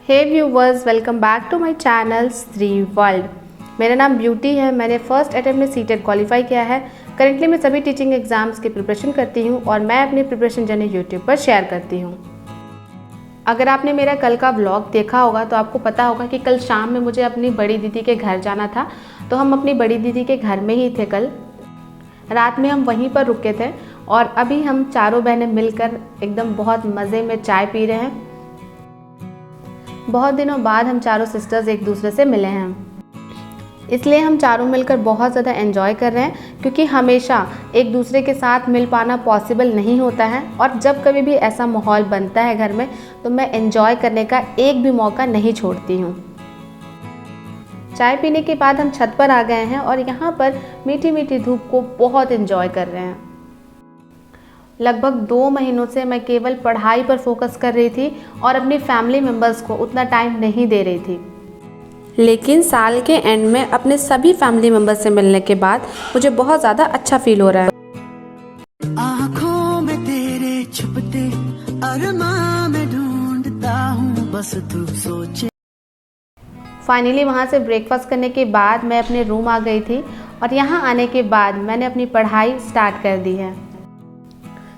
Hey viewers, welcome back to my channel Shri world. मेरा नाम Beauty है। मैंने फर्स्ट अटेम्प्ट में सीटेट क्वालिफाई किया है। करेंटली मैं सभी टीचिंग एग्जाम्स की प्रिपरेशन करती हूँ और मैं अपनी प्रिपरेशन जर्नी यूट्यूब पर शेयर करती हूँ। अगर आपने मेरा कल का व्लॉग देखा होगा तो आपको पता होगा कि कल शाम में मुझे अपनी बड़ी दीदी के घर जाना था, तो हम अपनी बड़ी दीदी के घर में ही थे। कल रात में हम वहीं पर रुके थे और अभी हम चारों बहनें मिलकर एकदम बहुत मज़े में चाय पी रहे हैं। बहुत दिनों बाद हम चारों सिस्टर्स एक दूसरे से मिले हैं, इसलिए हम चारों मिलकर बहुत ज़्यादा एंजॉय कर रहे हैं, क्योंकि हमेशा एक दूसरे के साथ मिल पाना पॉसिबल नहीं होता है। और जब कभी भी ऐसा माहौल बनता है घर में तो मैं एंजॉय करने का एक भी मौका नहीं छोड़ती हूँ। चाय पीने के बाद हम छत पर आ गए हैं और यहाँ पर मीठी मीठी धूप को बहुत एंजॉय कर रहे हैं। लगभग 2 महीनों से मैं केवल पढ़ाई पर फोकस कर रही थी और अपनी फैमिली मेम्बर्स को उतना टाइम नहीं दे रही थी, लेकिन साल के एंड में अपने सभी फैमिली मेम्बर्स से मिलने के बाद मुझे बहुत ज़्यादा अच्छा फील हो रहा है। आँखों में तेरे छुपते अरमां में ढूंढता हूँ, बस तू सोचे। फाइनली वहाँ से ब्रेकफास्ट करने के बाद मैं अपने रूम आ गई थी और यहाँ आने के बाद मैंने अपनी पढ़ाई स्टार्ट कर दी है।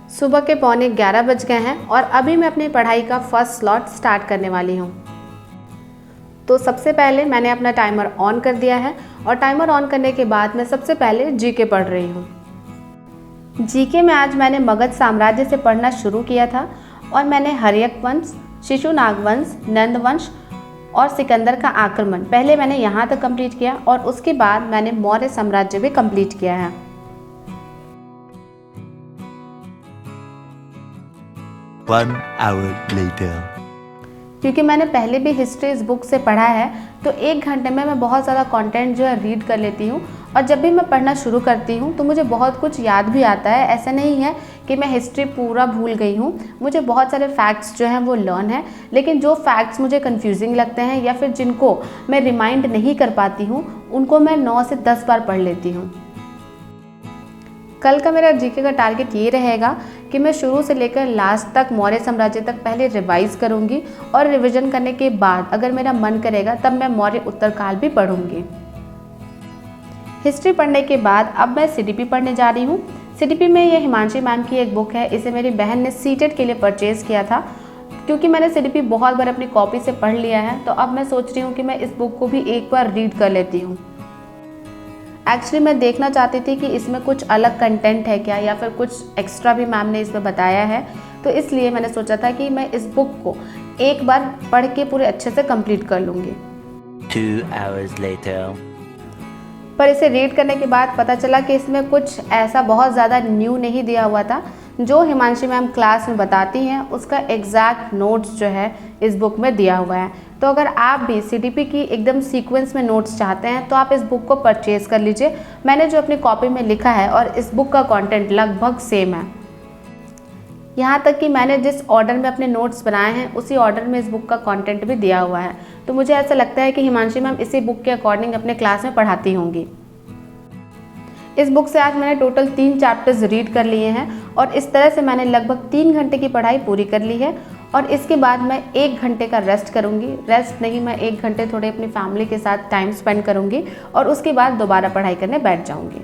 सुबह के 11:15 बज गए हैं और अभी मैं अपनी पढ़ाई का फर्स्ट स्लॉट स्टार्ट करने वाली हूँ। तो सबसे पहले मैंने अपना टाइमर ऑन कर दिया है और टाइमर ऑन करने के बाद मैं सबसे पहले जीके पढ़ रही हूँ। जीके में आज मैंने मगध साम्राज्य से पढ़ना शुरू किया था और मैंने हर्यक वंश, शिशुनाग वंश, नंद वंश और सिकंदर का आक्रमण पहले मैंने यहाँ तक कंप्लीट किया और उसके बाद मैंने मौर्य साम्राज्य भी कंप्लीट किया है। One hour later. क्योंकि मैंने पहले भी हिस्ट्री इस बुक से पढ़ा है तो 1 घंटे में मैं बहुत ज़्यादा कंटेंट जो है रीड कर लेती हूँ और जब भी मैं पढ़ना शुरू करती हूँ तो मुझे बहुत कुछ याद भी आता है। ऐसा नहीं है कि मैं हिस्ट्री पूरा भूल गई हूँ, मुझे बहुत सारे फैक्ट्स जो हैं वो लर्न है, लेकिन जो फैक्ट्स मुझे कंफ्यूजिंग लगते हैं या फिर जिनको मैं रिमाइंड नहीं कर पाती हूँ उनको मैं 9 से 10 बार पढ़ लेती हूँ। कल का मेरा जीके का टारगेट ये रहेगा कि मैं शुरू से लेकर लास्ट तक मौर्य साम्राज्य तक पहले रिवाइज करूँगी और रिवीजन करने के बाद अगर मेरा मन करेगा तब मैं मौर्य उत्तरकाल भी पढ़ूँगी। हिस्ट्री पढ़ने के बाद अब मैं सीडीपी पढ़ने जा रही हूँ। सीडीपी में ये हिमांशी मैम की एक बुक है, इसे मेरी बहन ने सीटेट के लिए परचेज़ किया था। क्योंकि मैंने सीडीपी बहुत बार अपनी कॉपी से पढ़ लिया है तो अब मैं सोच रही हूँ कि मैं इस बुक को भी एक बार रीड कर लेती हूँ। एक्चुअली मैं देखना चाहती थी कि इसमें कुछ अलग कंटेंट है क्या या फिर कुछ एक्स्ट्रा भी मैम ने इसमें बताया है, तो इसलिए मैंने सोचा था कि मैं इस बुक को एक बार पढ़ के पूरे अच्छे से कंप्लीट कर लूँगी। 2 hours later. पर इसे रीड करने के बाद पता चला कि इसमें कुछ ऐसा बहुत ज़्यादा न्यू नहीं दिया हुआ था। जो हिमांशी मैम क्लास में बताती हैं उसका एग्जैक्ट नोट्स जो है इस बुक में दिया हुआ है। तो अगर आप भी सीडीपी की एकदम सीक्वेंस में नोट्स चाहते हैं तो आप इस बुक को परचेज़ कर लीजिए। मैंने जो अपनी कॉपी में लिखा है और इस बुक का कंटेंट लगभग सेम है। यहाँ तक कि मैंने जिस ऑर्डर में अपने नोट्स बनाए हैं उसी ऑर्डर में इस बुक का कंटेंट भी दिया हुआ है। तो मुझे ऐसा लगता है कि हिमांशी मैम इसी बुक के अकॉर्डिंग अपने क्लास में पढ़ाती होंगी। इस बुक से आज मैंने टोटल 3 चैप्टर्स रीड कर लिए हैं और इस तरह से मैंने लगभग 3 घंटे की पढ़ाई पूरी कर ली है। और इसके बाद मैं 1 घंटे का रेस्ट करूँगी। रेस्ट नहीं, मैं 1 घंटे थोड़े अपनी फैमिली के साथ टाइम स्पेंड करूँगी और उसके बाद दोबारा पढ़ाई करने बैठ जाऊँगी।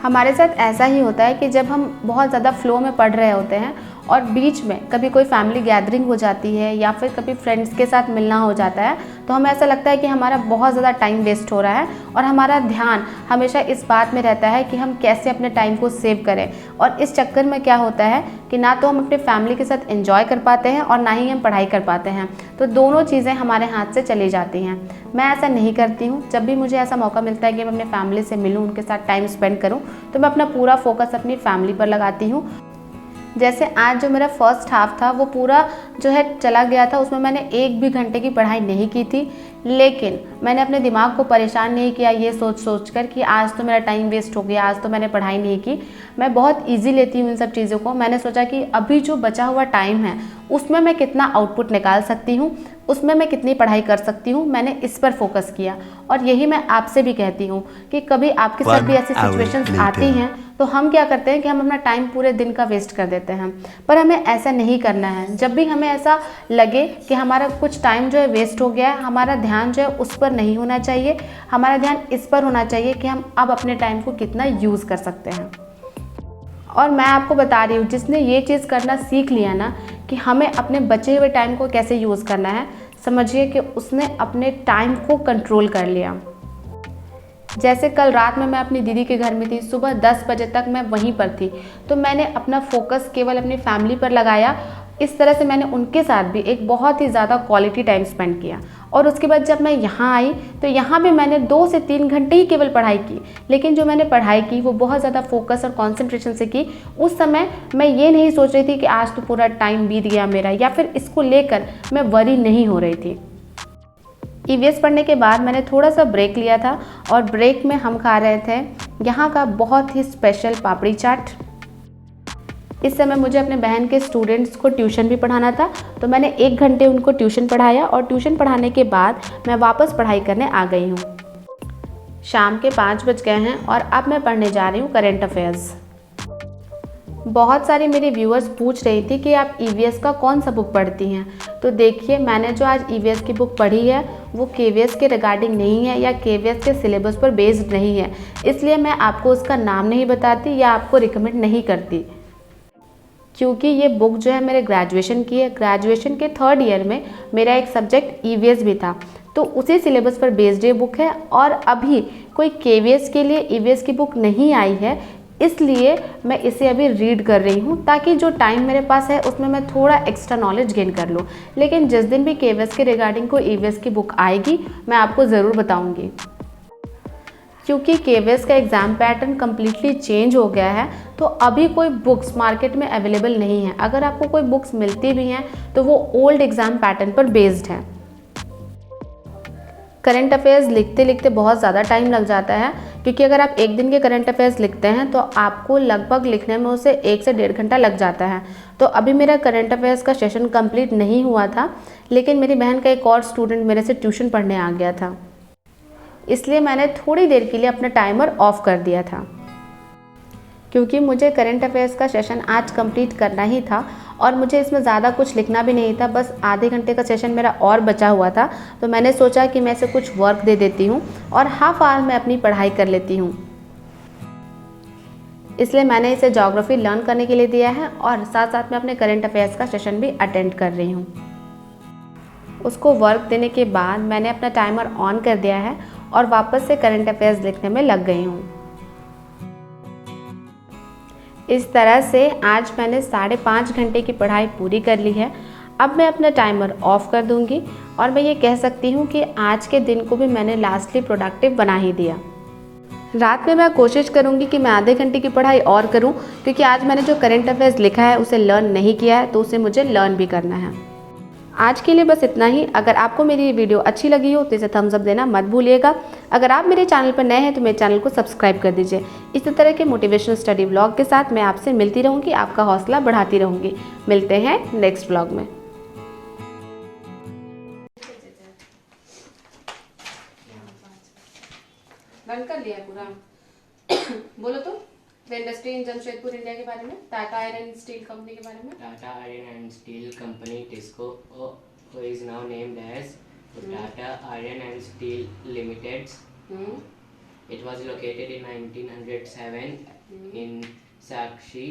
हमारे साथ ऐसा ही होता है कि जब हम बहुत ज़्यादा फ्लो में पढ़ रहे होते हैं और बीच में कभी कोई फैमिली गैदरिंग हो जाती है या फिर कभी फ्रेंड्स के साथ मिलना हो जाता है तो हमें ऐसा लगता है कि हमारा बहुत ज़्यादा टाइम वेस्ट हो रहा है और हमारा ध्यान हमेशा इस बात में रहता है कि हम कैसे अपने टाइम को सेव करें। और इस चक्कर में क्या होता है कि ना तो हम अपने फैमिली के साथ एंजॉय कर पाते हैं और ना ही हम पढ़ाई कर पाते हैं, तो दोनों चीज़ें हमारे हाथ से चली जाती हैं। मैं ऐसा नहीं करती हूँ। जब भी मुझे ऐसा मौका मिलता है कि मैं अपने फैमिली से मिलूँ, उनके साथ टाइम स्पेंड करूँ, तो मैं अपना पूरा फोकस अपनी फैमिली पर लगाती हूँ। जैसे आज जो मेरा फर्स्ट हाफ था वो पूरा जो है चला गया था, उसमें मैंने 1 भी घंटे की पढ़ाई नहीं की थी, लेकिन मैंने अपने दिमाग को परेशान नहीं किया ये सोच कर कि आज तो मेरा टाइम वेस्ट हो गया, आज तो मैंने पढ़ाई नहीं की। मैं बहुत इजी लेती हूँ इन सब चीज़ों को। मैंने सोचा कि अभी जो बचा हुआ टाइम है उसमें मैं कितना आउटपुट निकाल सकती हूँ, उसमें मैं कितनी पढ़ाई कर सकती हूँ, मैंने इस पर फोकस किया। और यही मैं आपसे भी कहती हूँ कि कभी आपके साथ भी ऐसी सिचुएशंस आती हैं तो हम क्या करते हैं कि हम अपना टाइम पूरे दिन का वेस्ट कर देते हैं, पर हमें ऐसा नहीं करना है। जब भी हमें ऐसा लगे कि हमारा कुछ टाइम जो है वेस्ट हो गया है, हमारा ध्यान जो है उस पर नहीं होना चाहिए, हमारा ध्यान इस पर होना चाहिए कि हम अब अपने टाइम को कितना यूज़ कर सकते हैं। और मैं आपको बता रही हूँ, जिसने ये चीज़ करना सीख लिया ना कि हमें अपने बचे हुए टाइम को कैसे यूज़ करना है, समझिए कि उसने अपने टाइम को कंट्रोल कर लिया। जैसे कल रात में मैं अपनी दीदी के घर में थी, सुबह 10 बजे तक मैं वहीं पर थी, तो मैंने अपना फोकस केवल अपनी फैमिली पर लगाया। इस तरह से मैंने उनके साथ भी एक बहुत ही ज़्यादा क्वालिटी टाइम स्पेंड किया। और उसके बाद जब मैं यहाँ आई तो यहाँ भी मैंने 2 से 3 घंटे ही केवल पढ़ाई की, लेकिन जो मैंने पढ़ाई की वो बहुत ज़्यादा फोकस और कंसंट्रेशन से की। उस समय मैं ये नहीं सोच रही थी कि आज तो पूरा टाइम बीत गया मेरा, या फिर इसको लेकर मैं वरी नहीं हो रही थी। ईवीएस पढ़ने के बाद मैंने थोड़ा सा ब्रेक लिया था, और ब्रेक में हम खा रहे थे यहाँ का बहुत ही स्पेशल पापड़ी चाट। इस समय मुझे अपने बहन के स्टूडेंट्स को ट्यूशन भी पढ़ाना था, तो मैंने 1 घंटे उनको ट्यूशन पढ़ाया, और ट्यूशन पढ़ाने के बाद मैं वापस पढ़ाई करने आ गई हूँ। शाम के 5 बज गए हैं और अब मैं पढ़ने जा रही हूँ करंट अफेयर्स। बहुत सारी मेरी व्यूअर्स पूछ रही थी कि आप ईवीएस का कौन सा बुक पढ़ती हैं, तो देखिए मैंने जो आज ईवीएस की बुक पढ़ी है वो केवीएस के रिगार्डिंग नहीं है या केवीएस के सिलेबस पर बेस्ड नहीं है, इसलिए मैं आपको उसका नाम नहीं बताती या आपको रिकमेंड नहीं करती, क्योंकि ये बुक जो है मेरे ग्रेजुएशन की है। ग्रेजुएशन के 3rd ईयर में मेरा एक सब्जेक्ट ईवीएस भी था, तो उसी सिलेबस पर बेस्ड ये बुक है, और अभी कोई केवीएस के लिए ईवीएस की बुक नहीं आई है, इसलिए मैं इसे अभी रीड कर रही हूँ, ताकि जो टाइम मेरे पास है उसमें मैं थोड़ा एक्स्ट्रा नॉलेज गेन कर लूँ। लेकिन जिस दिन भी केवीएस के रिगार्डिंग कोई ईवीएस की बुक आएगी मैं आपको ज़रूर बताऊँगी, क्योंकि केवीएस का एग्ज़ाम पैटर्न कम्प्लीटली चेंज हो गया है, तो अभी कोई बुक्स मार्केट में अवेलेबल नहीं है। अगर आपको कोई बुक्स मिलती भी हैं तो वो ओल्ड एग्ज़ाम पैटर्न पर बेस्ड है। करंट अफेयर्स लिखते लिखते बहुत ज़्यादा टाइम लग जाता है, क्योंकि अगर आप एक दिन के करंट अफेयर्स लिखते हैं तो आपको लगभग लिखने में उसे 1 से 1.5 घंटा लग जाता है। तो अभी मेरा करंट अफेयर्स का सेशन कंप्लीट नहीं हुआ था, लेकिन मेरी बहन का एक और स्टूडेंट मेरे से ट्यूशन पढ़ने आ गया था, इसलिए मैंने थोड़ी देर के लिए अपना टाइमर ऑफ कर दिया था, क्योंकि मुझे करंट अफेयर्स का सेशन आज कंप्लीट करना ही था और मुझे इसमें ज़्यादा कुछ लिखना भी नहीं था। बस आधे घंटे का सेशन मेरा और बचा हुआ था, तो मैंने सोचा कि मैं इसे कुछ वर्क दे देती हूँ और हाफ आवर में अपनी पढ़ाई कर लेती हूँ। इसलिए मैंने इसे ज्योग्राफी लर्न करने के लिए दिया है और साथ साथ में अपने करंट अफेयर्स का सेशन भी अटेंड कर रही हूँ। उसको वर्क देने के बाद मैंने अपना टाइमर ऑन कर दिया है और वापस से करंट अफेयर्स लिखने में लग गई हूँ। इस तरह से आज मैंने 5.5 घंटे की पढ़ाई पूरी कर ली है। अब मैं अपना टाइमर ऑफ कर दूंगी और मैं ये कह सकती हूँ कि आज के दिन को भी मैंने लास्टली प्रोडक्टिव बना ही दिया। रात में मैं कोशिश करूँगी कि मैं आधे घंटे की पढ़ाई और करूँ, क्योंकि आज मैंने जो करंट अफेयर्स लिखा है उसे लर्न नहीं किया है, तो उसे मुझे लर्न भी करना है। आज के लिए बस इतना ही। अगर आपको मेरी ये वीडियो अच्छी लगी हो तो इसे थम्स अप देना मत भूलिएगा। अगर आप मेरे चैनल पर नए हैं तो मेरे चैनल को सब्सक्राइब कर दीजिए। इसी तरह के मोटिवेशनल स्टडी व्लॉग के साथ मैं आपसे मिलती रहूँगी, आपका हौसला बढ़ाती रहूँगी। मिलते हैं नेक्स्ट व्लॉग में। बंद कर लिया पूरा। बोलो तो the industry in Jamshedpur India के बारे में, Tata iron and steel company के बारे में। Tata Iron and Steel Company (TISCO), who is now named as Tata Iron and Steel Limited. It was located in 1907 in Sakshi.